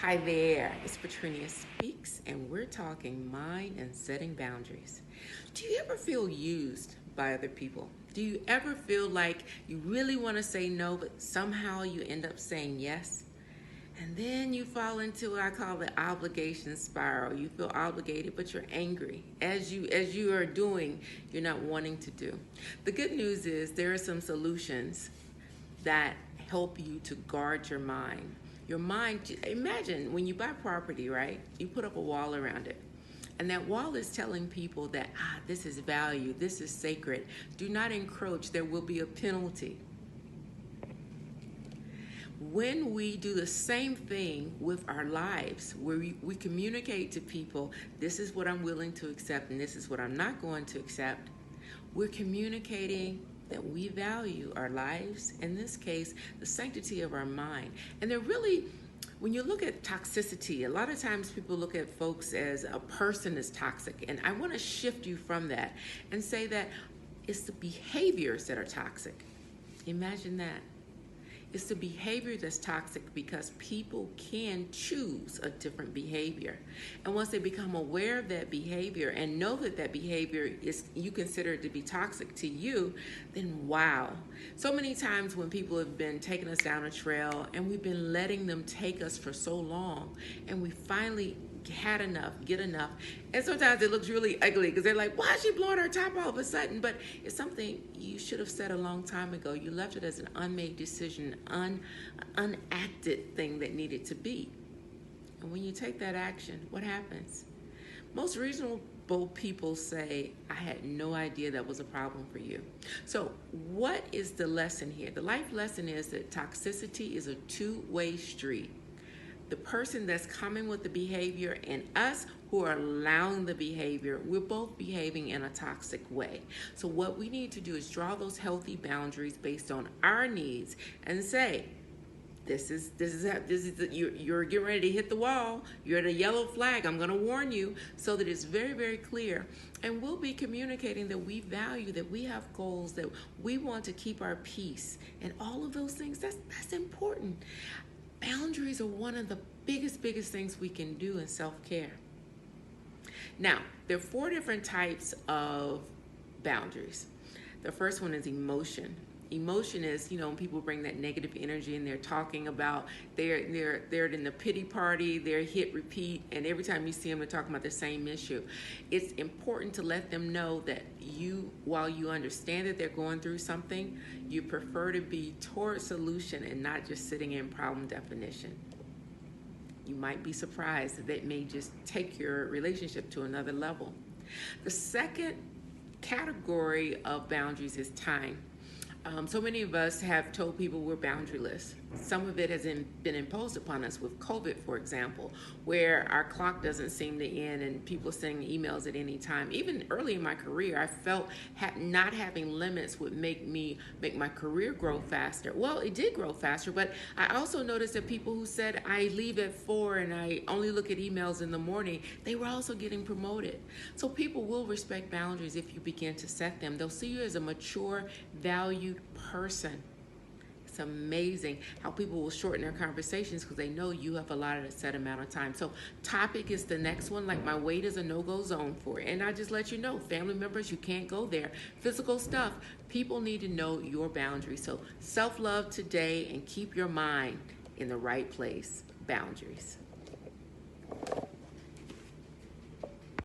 Hi there, it's Petrinia Speaks, and we're talking mind and setting boundaries. Do you ever feel used by other people? Do you ever feel like you really want to say no, but somehow you end up saying yes? And then you fall into what I call the obligation spiral. You feel obligated, but you're angry. As you are doing, you're not wanting to do. The good news is there are some solutions that help you to guard your mind. Your mind, imagine when you buy property, right? You put up a wall around it. And that wall is telling people that, this is value, this is sacred. Do not encroach, there will be a penalty. When we do the same thing with our lives, where we communicate to people, this is what I'm willing to accept and this is what I'm not going to accept, we're communicating that we value our lives, in this case, the sanctity of our mind. And they're really, when you look at toxicity, a lot of times people look at folks as a person is toxic. And I want to shift you from that and say that it's the behaviors that are toxic. Imagine that. It's the behavior that's toxic because people can choose a different behavior. And once they become aware of that behavior and know that that behavior is you consider it to be toxic to you, then wow. So many times when people have been taking us down a trail and we've been letting them take us for so long and we finally had enough, get enough. And sometimes it looks really ugly because they're like, why is she blowing her top all of a sudden? But it's something you should have said a long time ago. You left it as an unmade decision, unacted thing that needed to be. And when you take that action, what happens? Most reasonable people say, I had no idea that was a problem for you. So what is the lesson here? The life lesson is that toxicity is a two-way street. The person that's coming with the behavior and us who are allowing the behavior, we're both behaving in a toxic way. So what we need to do is draw those healthy boundaries based on our needs and say, you're getting ready to hit the wall. You're at a yellow flag. I'm going to warn you so that it's very, very clear. And we'll be communicating that we value, that we have goals, that we want to keep our peace, and all of those things. That's important. Boundaries are one of the biggest things we can do in self-care. Now, there are 4 different types of boundaries. The first one is emotion. Emotion is, when people bring that negative energy and they're talking about they're in the pity party, they're hit repeat, and every time you see them, they're talking about the same issue. It's important to let them know that while you understand that they're going through something, you prefer to be toward solution and not just sitting in problem definition. You might be surprised that it may just take your relationship to another level. The second category of boundaries is time. So many of us have told people we're boundaryless. Some of it has been imposed upon us with COVID, for example, where our clock doesn't seem to end and people sending emails at any time. Even early in my career, I felt not having limits would make my career grow faster. Well, it did grow faster, but I also noticed that people who said I leave at 4 and I only look at emails in the morning, they were also getting promoted. So people will respect boundaries if you begin to set them. They'll see you as a mature, valued person. It's amazing how people will shorten their conversations because they know you have allotted a set amount of time. So topic is the next one, like my weight is a no-go zone for it. And I just let you know, family members, you can't go there. Physical stuff, people need to know your boundaries. So self-love today and keep your mind in the right place. Boundaries.